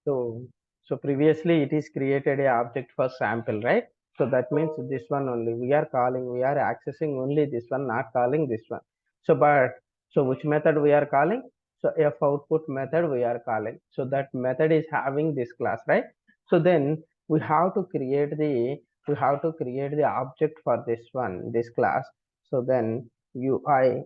So, so previously it is created a object for sample, right? So that means this one only we are calling, we are accessing only this one, not calling this one. So, but so which method we are calling? So f output method we are calling. So that method is having this class, right? So then we have to create the object for this one, this class. So then UI,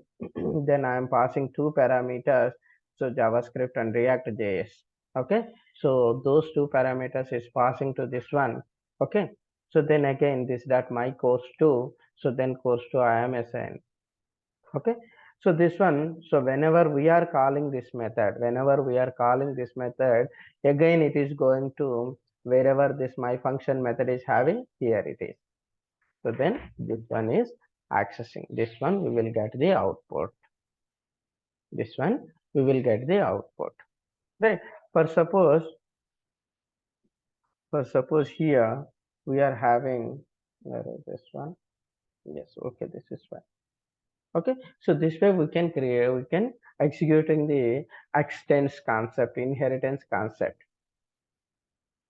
then I am passing two parameters. So JavaScript and React.js. Okay, so those two parameters is passing to this one. Okay, so then again this that my course 2, so then course 2 I am assigned. Okay, so this one, so whenever we are calling this method, again it is going to wherever this my function method is having, here it is. So then this one is accessing, this one we will get the output, this one we will get the output, right? For suppose, here we are having, where is this one? Yes, okay, this is fine. Okay, so this way we can executing the extends concept, inheritance concept.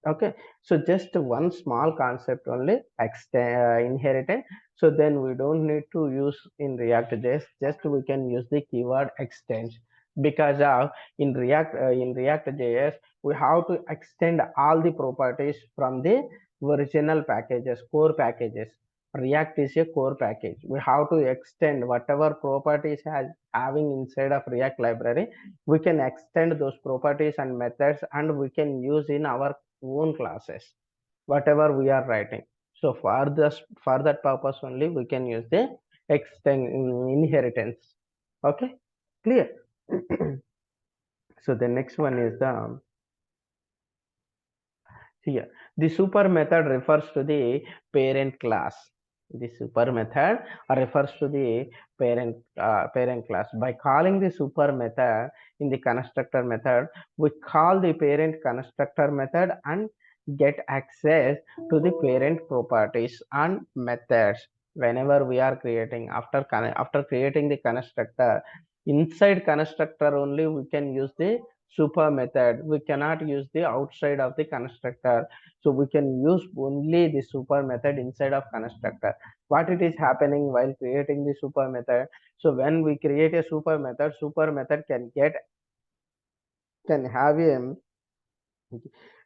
Okay, so just one small concept only, inheritance. So then we don't need to use in React.js, just we can use the keyword extends, because of in React.js we have to extend all the properties from the original packages, core packages. React is a core package. We have to extend whatever properties has having inside of React library. We can extend those properties and methods, and we can use in our own classes whatever we are writing. So for this, for that purpose only we can use the extend inheritance. Okay, clear? So the next one is the, here the super method refers to the parent class. The super method refers to the parent class. By calling the super method in the constructor method, we call the parent constructor method and get access to the parent properties and methods whenever we are creating. After creating the constructor, inside constructor only we can use the super method. We cannot use the outside of the constructor. So we can use only the super method inside of constructor. What it is happening while creating the super method? So when we create a super method can have a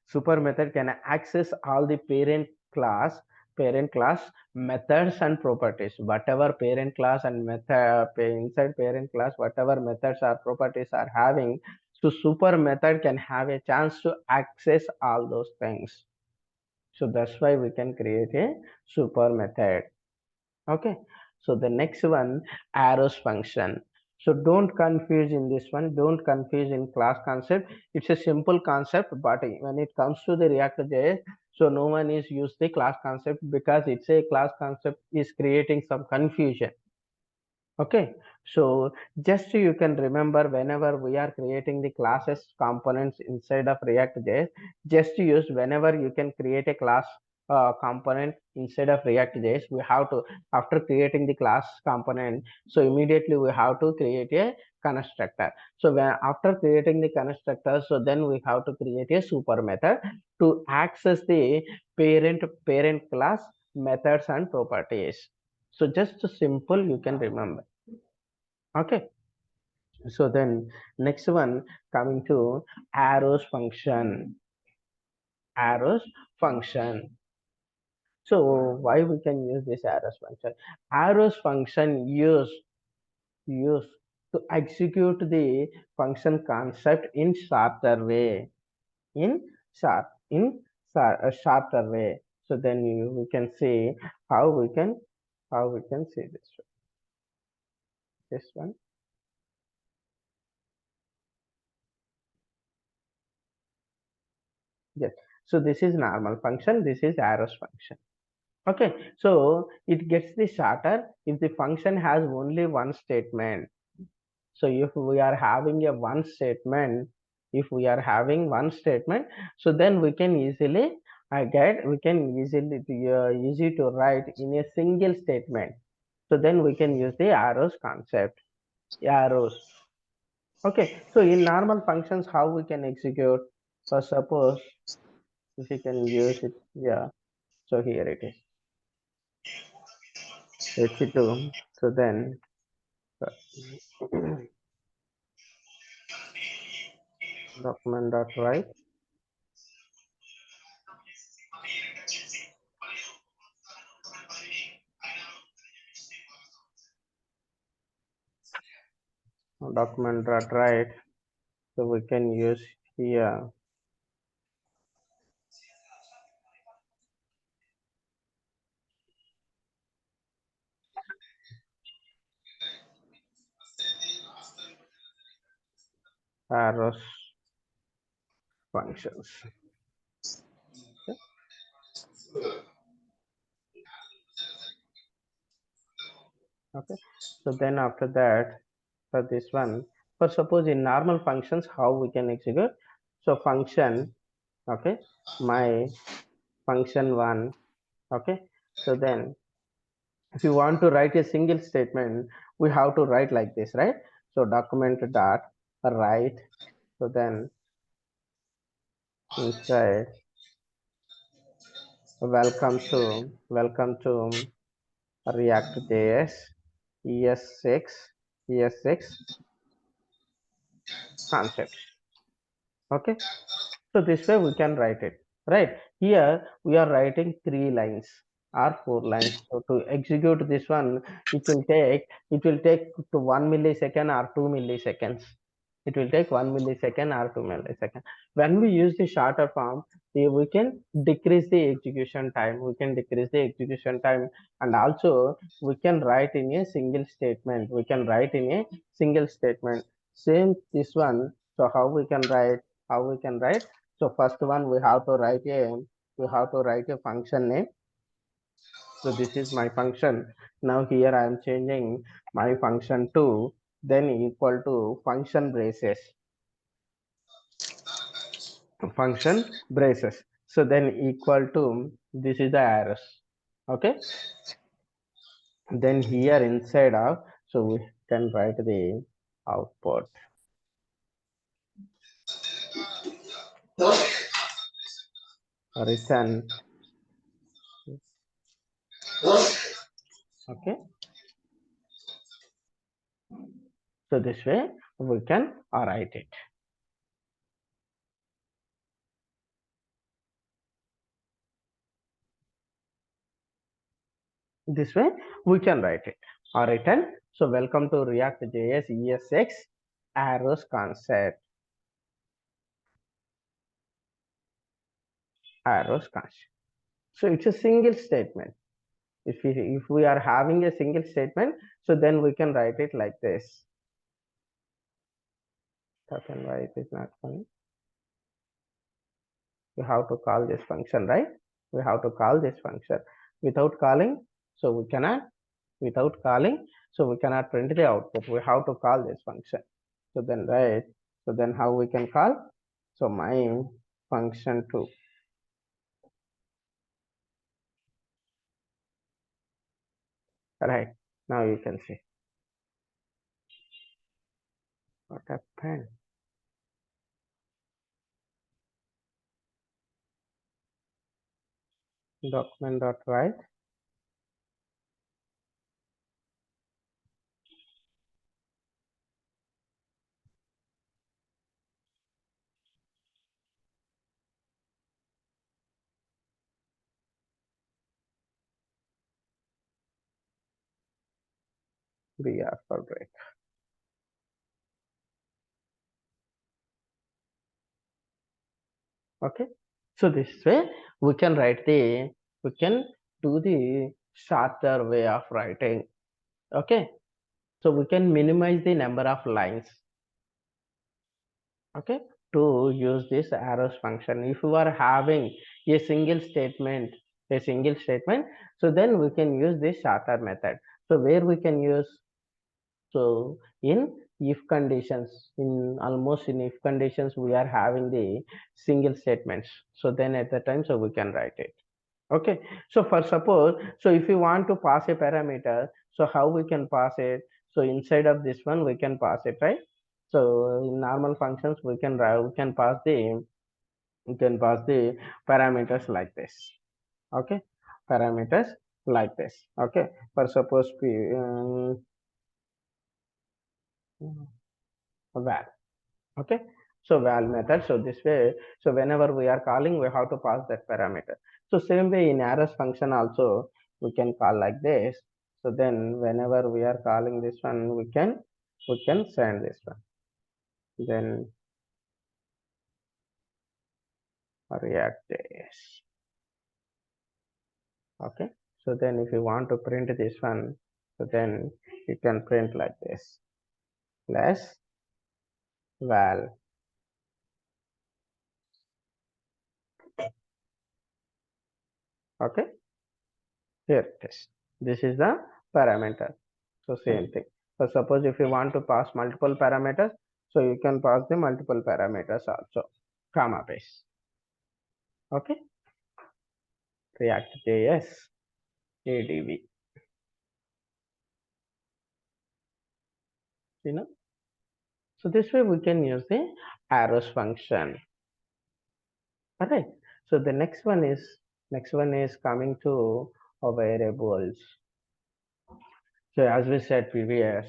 super method can access all the parent class methods and properties. Whatever parent class and method inside parent class, whatever methods or properties are having, so super method can have a chance to access all those things. So that's why we can create a super method. Okay, so the next one, arrows function. So don't confuse in this one, don't confuse in class concept. It's a simple concept, but when it comes to the React.js, so no one is use the class concept, because it's a class concept is creating some confusion. Okay, so just you can remember, whenever we are creating the classes components inside of React.js, just use whenever you can create a class component inside of React.js, we have to, after creating the class component, so immediately we have to create a constructor. So when after creating the constructor, so then we have to create a super method to access the parent class methods and properties. So just simple you can remember. Okay, so then next one, coming to arrows function. Arrows function. So why we can use this arrows function? Arrows function use to execute the function concept in shorter way. In a shorter way. So then we can see how we can see this one. This one. Yes. So this is normal function. This is arrows function. Okay, so it gets the shorter if the function has only one statement. So if we are having a one statement, so then we can easily easy to write in a single statement. So then we can use the arrows concept. Arrows. Okay, so in normal functions, how we can execute? For suppose if you can use it, yeah. So here it is, h2. So then uh, document dot write document dot write. So we can use here arrows functions. Okay. Okay. So then after that, for this one, for suppose in normal functions, how we can execute? So function, okay, my function one, okay. So then if you want to write a single statement, we have to write like this, right? So document dot write. So then inside welcome to ReactJS ES6 concepts. Okay. So this way we can write it, right? Here we are writing 3 lines or 4 lines. So to execute this one, it will take to 1 millisecond or 2 milliseconds. It will take 1 millisecond or 2 milliseconds. When we use the shorter form, we can decrease the execution time. We can decrease the execution time, and also we can write in a single statement. We can write in a single statement. Same this one. So how we can write? So first one we have to write a function name. So this is my function. Now here I am changing my function to then equal to function braces. So then equal to this is the arrows. Okay. Then here inside of, so we can write the output return. Okay. So this way we can write it. This way we can write it or return. So welcome to ReactJS ES6 arrows concept. Arrows concept. So it's a single statement. If we are having a single statement, so then we can write it like this. Second, why it is not funny? We have to call this function, right? We have to call this function. Without calling, so we cannot. Without calling, so we cannot print the output. We have to call this function. So then, right? So then, how we can call? So my function 2. Right. Now you can see what happened. Document.write. BR for break. Okay. So this way we can do the shorter way of writing. Okay. So we can minimize the number of lines. Okay. To use this arrows function. If you are having a single statement, so then we can use this shorter method. So where we can use, so in if conditions, in if conditions, we are having the single statements. So then at the time, so we can write it. Okay. So for suppose, so if you want to pass a parameter, so how we can pass it? So inside of this one, we can pass it, right? So in normal functions, we can pass the You can pass the parameters like this. Okay, parameters like this. Okay, for suppose val. Okay, so val method. So this way, so whenever we are calling, we have to pass that parameter. So same way in arrows function also we can call like this. So then whenever we are calling this one, we can send this one. Then react.js. Okay, so then if you want to print this one, so then you can print like this, plus val. Okay, here it is. This is the parameter. So same thing. So suppose if you want to pass multiple parameters, so you can pass the multiple parameters also, comma base. Okay, react.js adv. You know, so this way we can use the arrows function. All right. So the next one is coming to variables. So as we said previous,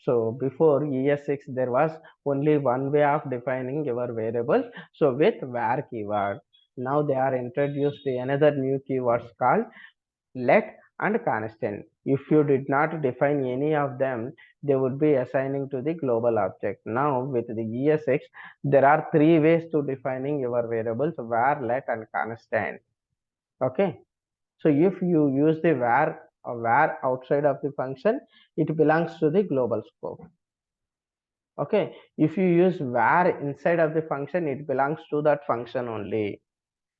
so before ES6 there was only one way of defining your variable. So with var keyword, now they are introduced another new keywords called let and constant. If you did not define any of them, they would be assigning to the global object. Now with the ES6, there are three ways to defining your variables: var, let, and constant. Okay. So if you use the var outside of the function, it belongs to the global scope. Okay. If you use var inside of the function, it belongs to that function only.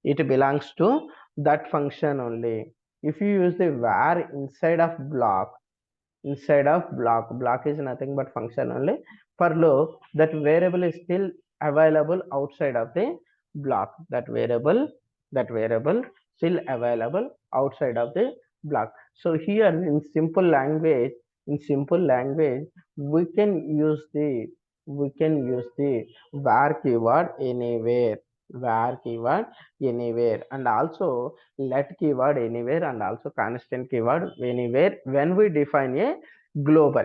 It belongs to that function only. If you use the var inside of block is nothing but function only. For loop, that variable is still available outside of the block. That variable still available outside of the block. So here in simple language we can use the var keyword anywhere, and also let keyword anywhere, and also constant keyword anywhere when we define a global.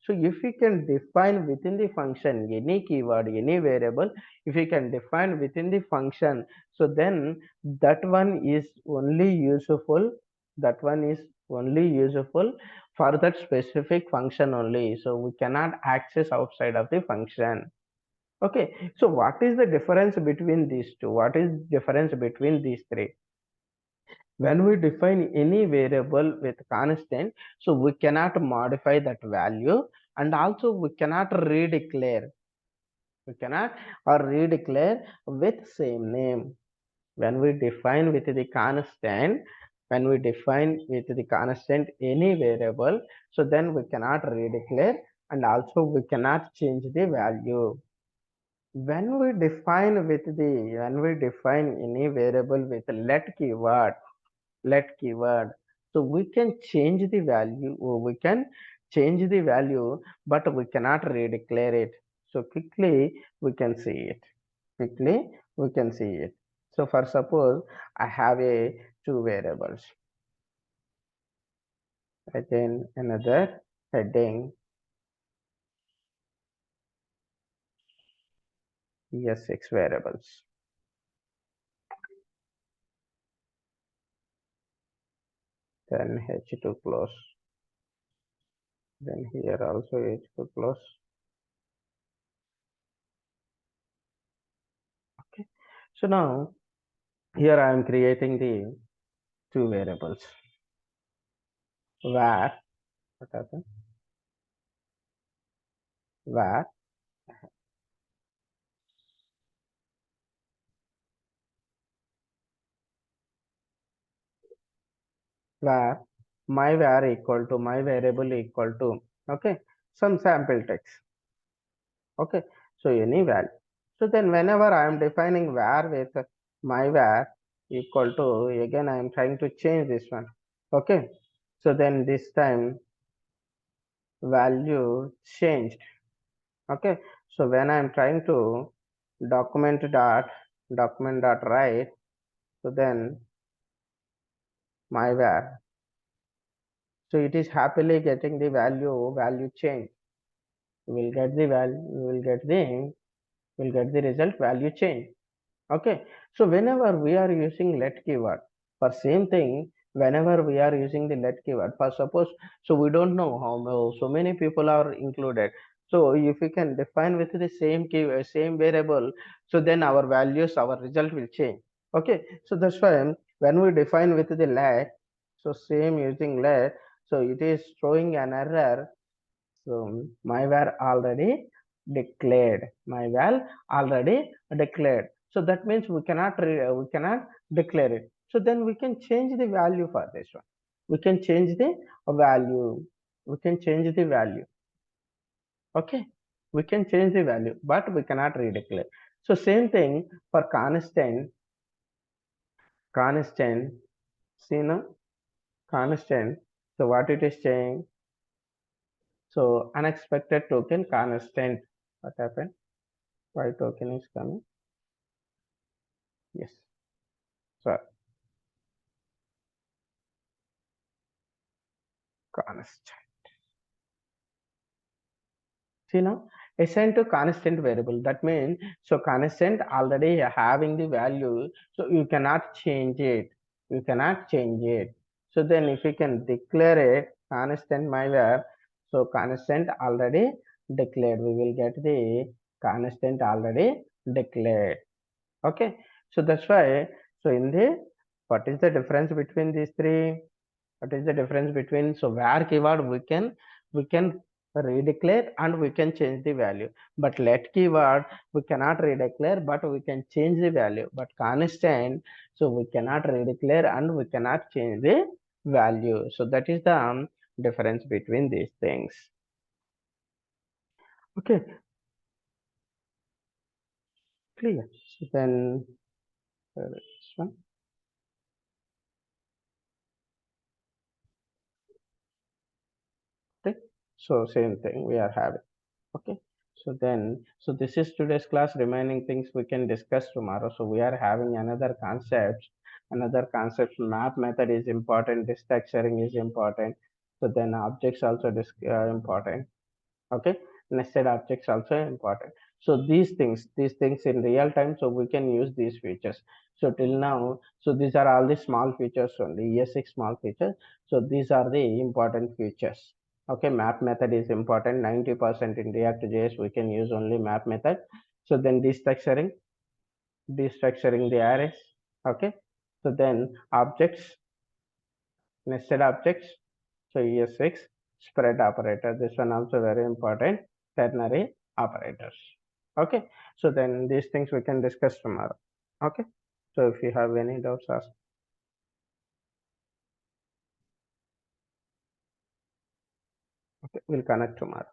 So if we can define within the function any keyword, any variable, if we can define within the function, so then that one is only useful that one is only useful for that specific function only. So we cannot access outside of the function. Okay, so what is the difference between these two? What is difference between these three? When we define any variable with constant, so we cannot modify that value, and also we cannot with same name. When we define with the constant any variable, so then we cannot redeclare, and also we cannot change the value. When we define any variable with let keyword, so we can change the value, or but we cannot redeclare it. So we can see it quickly we can see it. So for suppose I have a two variables, again another heading ES6 variables, then H2 close, then here also H2 close. Okay, so now here I am creating the two variables, var, what happened, var, var my var equal to my variable equal to, okay, some sample text. Okay, so any value. So then whenever I am defining var with my var equal to, again I am trying to change this one. Okay, so then this time value changed. Okay, So when I'm trying to document dot write, so then my var, so it is happily getting the value change. We will get the value, we'll get the result value change. Okay, so whenever we are using let keyword for same thing, whenever we are using the let keyword for suppose, so we don't know so many people are included. So if we can define with the same keyword, same variable, so then our values, our result will change. Okay, so that's why when we define with the let, so same using let, so it is throwing an error. So my var already declared. My val already declared. So that means we cannot declare it. So then we can change the value for this one. We can change the value. We can change the value. Okay. We can change the value, but we cannot redeclare. So same thing for constant. Constant. See now, constant. So what it is saying? So unexpected token constant. What happened? Why token is coming? Yes. So constant. See now, assigned to constant variable. That means so constant already having the value, so you cannot change it. You cannot change it. So then if you can declare it constant my var, so constant already declared. We will get the constant already declared. Okay. So that's why. So in the what is the difference between these three? What is the difference between, so where keyword we can redeclare and we can change the value, but let keyword we cannot redeclare but we can change the value, but constant, so we cannot redeclare and we cannot change the value. So that is the difference between these things. Okay, clear. So then this one. Okay, so same thing we are having. Okay, so then, so this is today's class. Remaining things we can discuss tomorrow. So we are having another concept. Another concept, map method is important. Structuring is important. So then objects also important. Okay, nested objects also important. So these things in real time, so we can use these features. So till now, so these are all the small features only, ES6 small features. So these are the important features. Okay, map method is important. 90% in react.js we can use only map method. So then destructuring the arrays. Okay, so then objects, nested objects, so ES6 spread operator. This one also very important. Ternary operators. Okay. So then these things we can discuss tomorrow. Okay. So if you have any doubts, ask. Okay. We'll connect tomorrow.